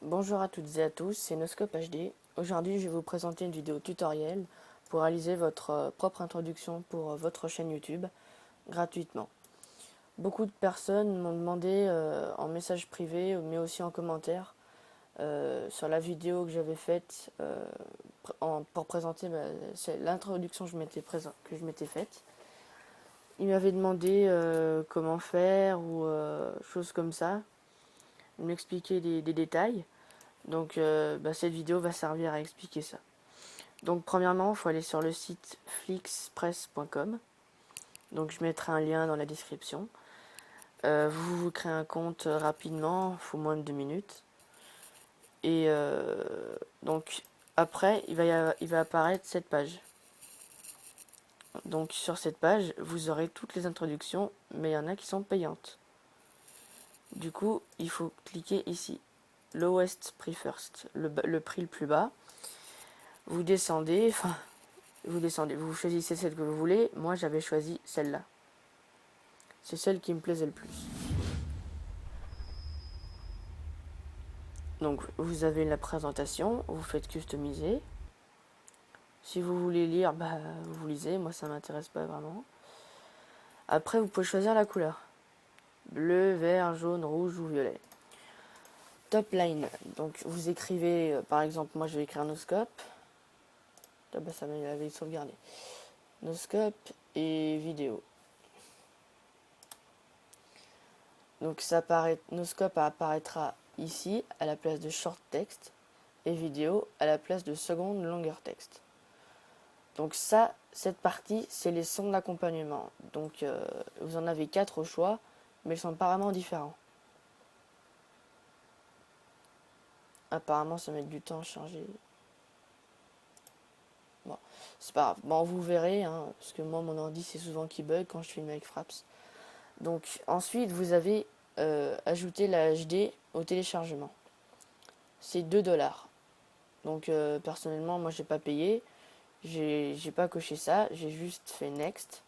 Bonjour à toutes et à tous, c'est Noscope HD. Aujourd'hui, je vais vous présenter une vidéo tutoriel pour réaliser votre propre introduction pour votre chaîne YouTube gratuitement. Beaucoup de personnes m'ont demandé en message privé, mais aussi en commentaire, sur la vidéo que j'avais faite pour présenter l'introduction que je m'étais faite. Ils m'avaient demandé comment faire ou choses comme ça, m'expliquer des détails. Donc cette vidéo va servir à expliquer ça. Donc premièrement, il faut aller sur le site flixpress.com. Donc je mettrai un lien dans la description. Vous créez un compte rapidement, il faut moins de 2 minutes. Et donc après, il va apparaître cette page. Donc sur cette page, vous aurez toutes les introductions, mais il y en a qui sont payantes. Du coup, il faut cliquer ici. Lowest Prix First, le prix le plus bas. Vous descendez, vous choisissez celle que vous voulez. Moi, j'avais choisi celle-là. C'est celle qui me plaisait le plus. Donc, vous avez la présentation, vous faites customiser. Si vous voulez lire, vous lisez. Moi, ça m'intéresse pas vraiment. Après, vous pouvez choisir la couleur. Bleu, vert, jaune, rouge ou violet. Top line. Donc, vous écrivez, par exemple, moi, je vais écrire Noscope. Ça m'avait sauvegardé. Noscope et vidéo. Donc Noscope apparaîtra ici à la place de short text et vidéo à la place de seconde longueur texte. Donc cette partie, c'est les sons d'accompagnement. Donc vous en avez 4 au choix, mais ils sont apparemment différents. Apparemment ça met du temps à charger. Bon, c'est pas grave. Bon, vous verrez, hein, parce que moi mon ordi c'est souvent qui bug quand je filme avec Fraps. Donc ensuite vous avez ajouté la HD au téléchargement. C'est 2$. Donc personnellement moi j'ai pas payé, j'ai pas coché ça, j'ai juste fait next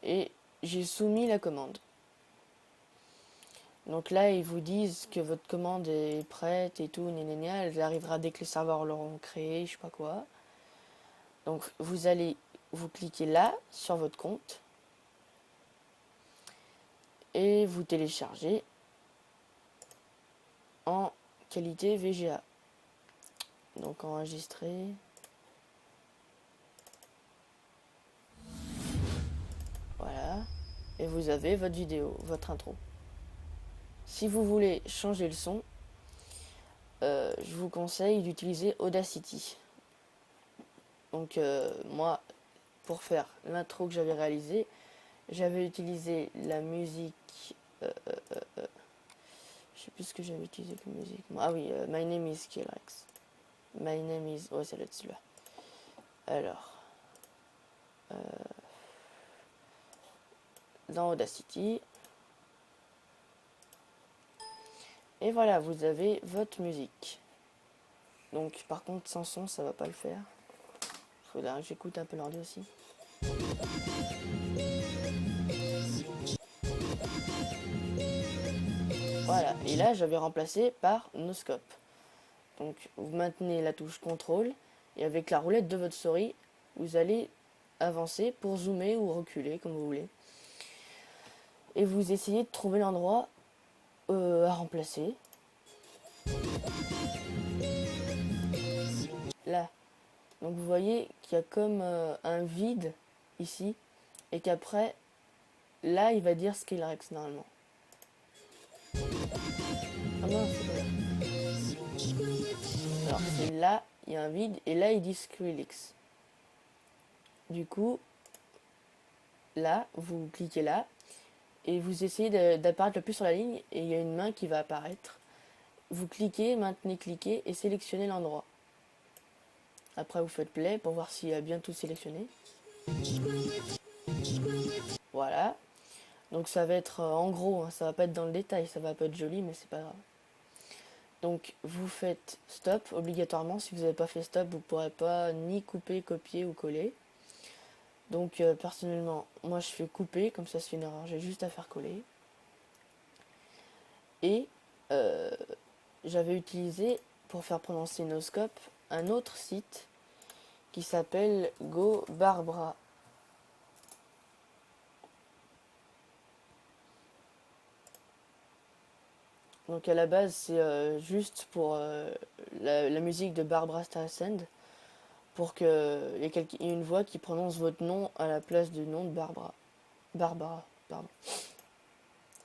et j'ai soumis la commande. Donc là ils vous disent que votre commande est prête et tout, elle arrivera dès que les serveurs l'auront créé, je sais pas quoi. Donc vous cliquez là sur votre compte et vous téléchargez en qualité VGA. Donc enregistrer. Voilà. Et vous avez votre vidéo, votre intro. Si vous voulez changer le son, je vous conseille d'utiliser Audacity. Donc moi, pour faire l'intro que j'avais réalisée, j'avais utilisé la musique... je sais plus ce que j'avais utilisé comme musique. Ah oui, My Name is Killrex. My Name is... Ouais, ça doit être celui-là. Alors... dans Audacity... Et voilà, vous avez votre musique. Donc par contre, sans son, ça va pas le faire. Faudra que j'écoute un peu l'ordi aussi. Voilà, et là j'avais remplacé par Noscope. Donc vous maintenez la touche contrôle et avec la roulette de votre souris, vous allez avancer pour zoomer ou reculer comme vous voulez. Et vous essayez de trouver l'endroit à remplacer. Là. Donc vous voyez qu'il y a comme un vide ici et qu'après, là il va dire Skillrex normalement. Ah mince, c'est pas là. Alors c'est là, il y a un vide et là il dit Skrillex. Du coup, là, vous cliquez là et vous essayez d'apparaître le plus sur la ligne et il y a une main qui va apparaître. Vous cliquez, maintenez, cliquez et sélectionnez l'endroit. Après vous faites play pour voir s'il y a bien tout sélectionné. Voilà, Donc ça va être en gros, hein, ça va pas être dans le détail, ça va pas être joli, mais c'est pas grave. Donc vous faites stop obligatoirement. Si vous n'avez pas fait stop, vous ne pourrez pas ni couper, copier ou coller. Donc personnellement, moi je fais couper, comme ça c'est une erreur, j'ai juste à faire coller. Et j'avais utilisé, pour faire prononcer Noscope, un autre site qui s'appelle Go Barbara. Donc à la base c'est juste pour la musique de Barbara Streisand, pour qu'il y ait une voix qui prononce votre nom à la place du nom de Barbara. Barbara, pardon.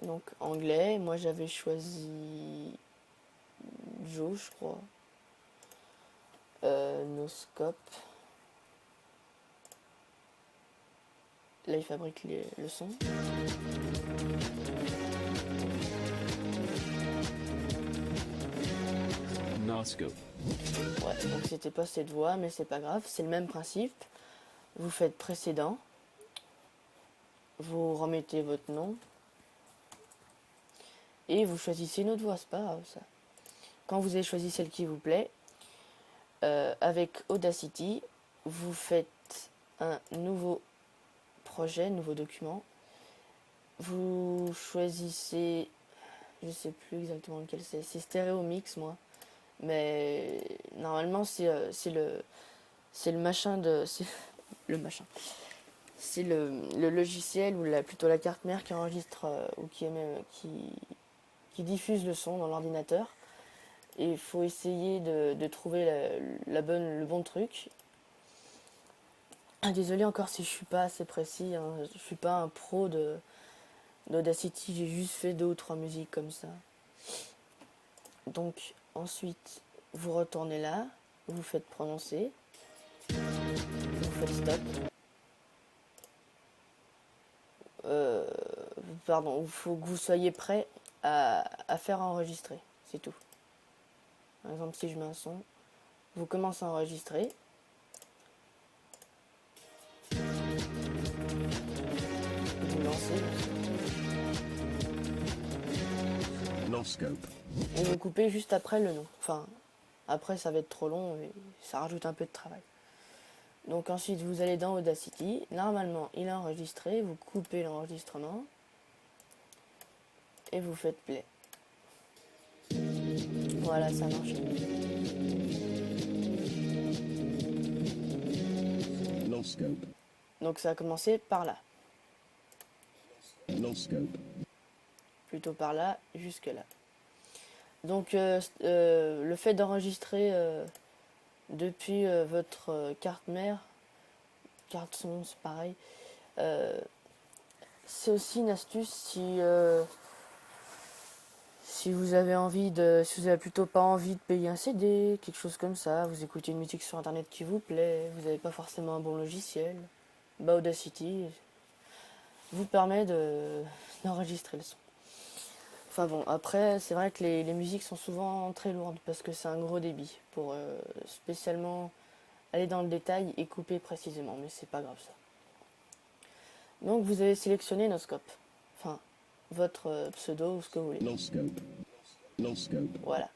Donc anglais, moi j'avais choisi Joe, je crois. Noscope. Là il fabrique le son. Noscope. Ouais, donc c'était pas cette voix, mais c'est pas grave, c'est le même principe. Vous faites précédent. Vous remettez votre nom. Et vous choisissez une autre voix, c'est pas grave ça. Quand vous avez choisi celle qui vous plaît, avec Audacity, vous faites un nouveau projet, nouveau document. Vous choisissez, je sais plus exactement lequel c'est Stereo Mix moi, mais normalement c'est le machin de, c'est le machin, c'est le logiciel ou plutôt la carte mère qui enregistre ou qui diffuse le son dans l'ordinateur. Et il faut essayer de trouver le bon truc. Désolé encore si je suis pas assez précis, hein. Je suis pas un pro d'Audacity, j'ai juste fait 2 ou 3 musiques comme ça. Donc ensuite, vous retournez là, vous faites prononcer, vous faites stop. Pardon, il faut que vous soyez prêt à faire enregistrer, c'est tout. Par exemple, si je mets un son, vous commencez à enregistrer. Vous lancez. Noscope. Et vous coupez juste après le nom. Enfin, après ça va être trop long et ça rajoute un peu de travail. Donc ensuite vous allez dans Audacity. Normalement il est enregistré. Vous coupez l'enregistrement. Et vous faites play. Voilà, ça marche. Noscope. Donc ça a commencé par là. Noscope. Plutôt par là, jusque là. Donc le fait d'enregistrer depuis votre carte mère, carte son, c'est pareil. C'est aussi une astuce si vous avez si vous avez plutôt pas envie de payer un CD, quelque chose comme ça, vous écoutez une musique sur internet qui vous plaît, vous n'avez pas forcément un bon logiciel, bah Audacity vous permet d'enregistrer le son. Enfin bon, après c'est vrai que les musiques sont souvent très lourdes parce que c'est un gros débit pour spécialement aller dans le détail et couper précisément, mais c'est pas grave ça. Donc vous avez sélectionné Noscope, enfin votre pseudo ou ce que vous voulez. Noscope. Noscope. Voilà.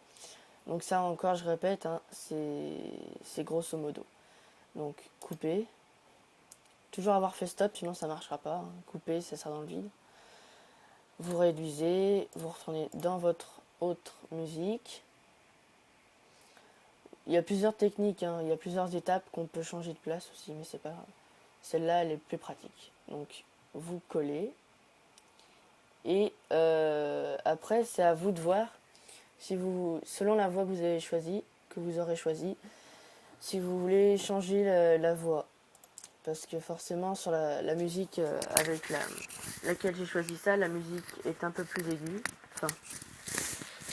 Donc ça encore je répète, hein, c'est grosso modo. Donc couper. Toujours avoir fait stop, sinon ça marchera pas. Hein. Couper, ça sert dans le vide. Vous réduisez, vous retournez dans votre autre musique. Il y a plusieurs techniques, hein, il y a plusieurs étapes qu'on peut changer de place aussi, mais c'est pas grave. Celle-là, elle est plus pratique. Donc vous collez. Et après, c'est à vous de voir si selon la voix que vous avez choisie, que vous aurez choisie, si vous voulez changer la voix. Parce que forcément, sur la musique avec laquelle j'ai choisi ça, la musique est un peu plus aiguë. Enfin,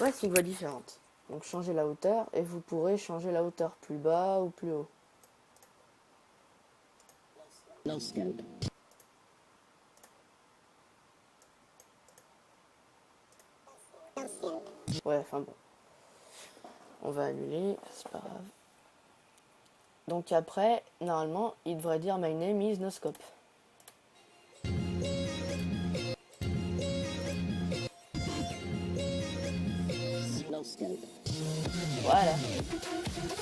ouais, c'est une voix différente. Donc changez la hauteur et vous pourrez changer la hauteur plus bas ou plus haut. Noscope. Ouais, enfin bon. On va annuler, c'est pas grave. Donc après, normalement, il devrait dire My name is Noscope. scope. Voilà.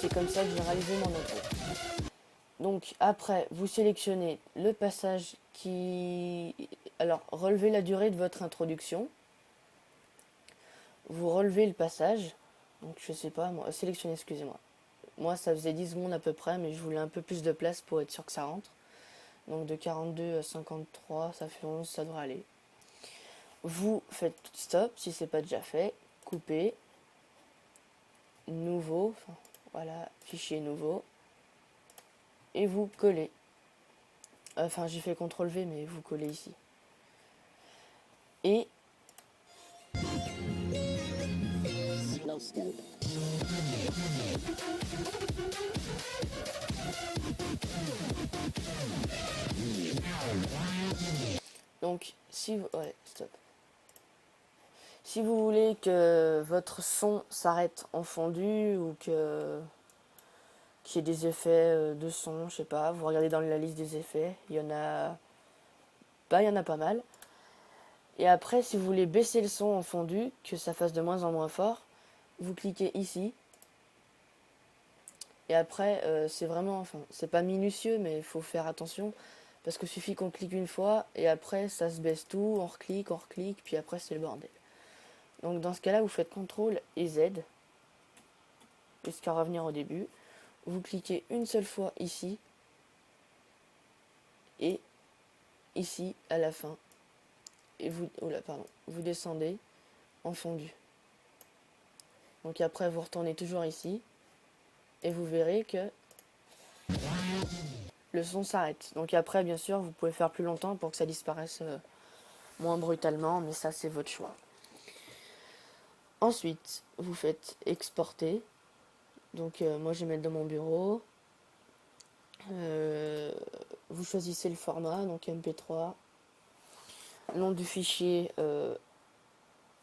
C'est comme ça que j'ai réalisé mon intro. Donc après, vous sélectionnez le passage qui... Alors, relevez la durée de votre introduction. Vous relevez le passage. Donc je sais pas, moi, sélectionnez, excusez-moi. Moi ça faisait 10 secondes à peu près, mais je voulais un peu plus de place pour être sûr que ça rentre. Donc de 42 à 53, ça fait 11, ça devrait aller. Vous faites stop si c'est pas déjà fait. Coupez. Nouveau. Enfin, voilà, fichier nouveau. Et vous collez. Enfin j'ai fait CTRL V, mais vous collez ici. Et No scope. donc si vous... Ouais, stop. Si vous voulez que votre son s'arrête en fondu ou que qu'il y ait des effets de son, je sais pas, vous regardez dans la liste des effets, il y en a pas mal. Et après, si vous voulez baisser le son en fondu, que ça fasse de moins en moins fort, vous cliquez ici. Et après, c'est vraiment, enfin, c'est pas minutieux, mais il faut faire attention. Parce qu'il suffit qu'on clique une fois, et après, ça se baisse tout, on reclique, puis après, c'est le bordel. Donc dans ce cas-là, vous faites CTRL et Z, jusqu'à revenir au début. Vous cliquez une seule fois ici, et ici, à la fin. Et vous, vous descendez en fondu. Donc après, vous retournez toujours ici, et vous verrez que le son s'arrête. Donc après, bien sûr, vous pouvez faire plus longtemps pour que ça disparaisse moins brutalement, mais ça, c'est votre choix. Ensuite, vous faites exporter. Donc moi, je vais mettre dans mon bureau. Vous choisissez le format, donc MP3. Nom du fichier,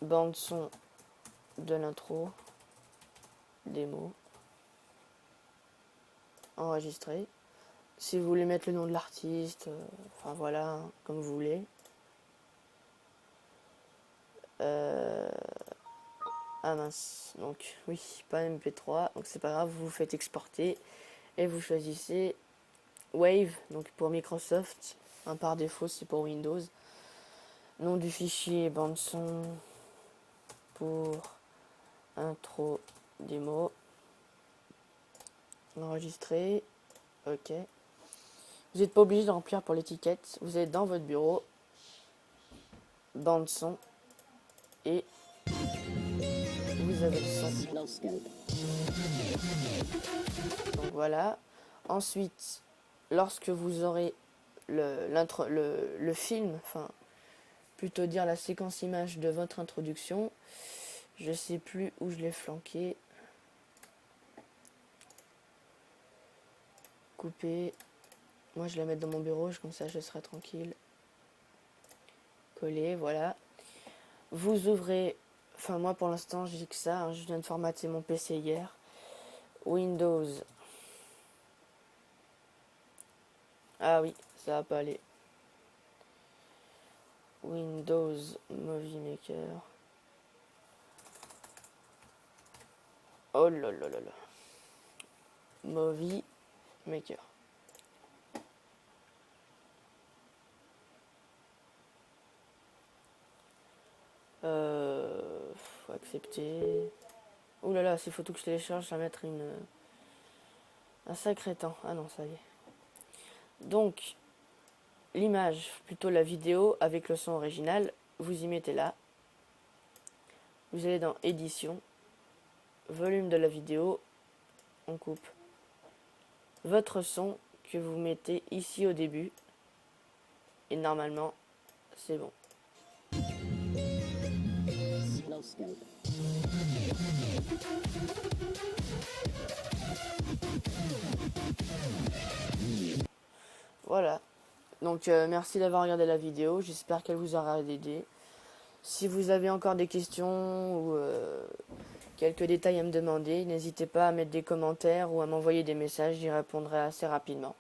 bande son de l'intro, démo. Enregistrer. Si vous voulez mettre le nom de l'artiste, enfin voilà, hein, comme vous voulez. Ah mince, donc oui, pas MP3, donc c'est pas grave, vous faites exporter et vous choisissez Wave, donc pour Microsoft, par défaut c'est pour Windows. Nom du fichier bande son pour intro démo. Enregistrer, ok. Vous n'êtes pas obligé de remplir pour l'étiquette, vous êtes dans votre bureau, bande son et vous avez le son. No scope. Donc voilà. Ensuite, lorsque vous aurez le film, enfin plutôt dire la séquence image de votre introduction, je sais plus où je l'ai flanqué. Couper. Moi je la mets dans mon bureau, comme ça je serai tranquille. Coller, voilà. Vous ouvrez, enfin moi pour l'instant j'ai que ça, hein, je viens de formater mon PC hier. Windows. Ah oui, ça va pas aller. Windows Movie Maker. Oh là là là là. Movie Maker. Faut accepter. Ouh là là, ces photos que je télécharge, ça va mettre un sacré temps. Ah non, ça y est. Donc, l'image, plutôt la vidéo avec le son original, vous y mettez là. Vous allez dans édition, volume de la vidéo, on coupe. Votre son que vous mettez ici au début. Et normalement, c'est bon. No scope. Voilà. Donc merci d'avoir regardé la vidéo, j'espère qu'elle vous aura aidé. Si vous avez encore des questions ou quelques détails à me demander, n'hésitez pas à mettre des commentaires ou à m'envoyer des messages, j'y répondrai assez rapidement.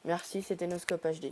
Merci, c'était Noscope HD.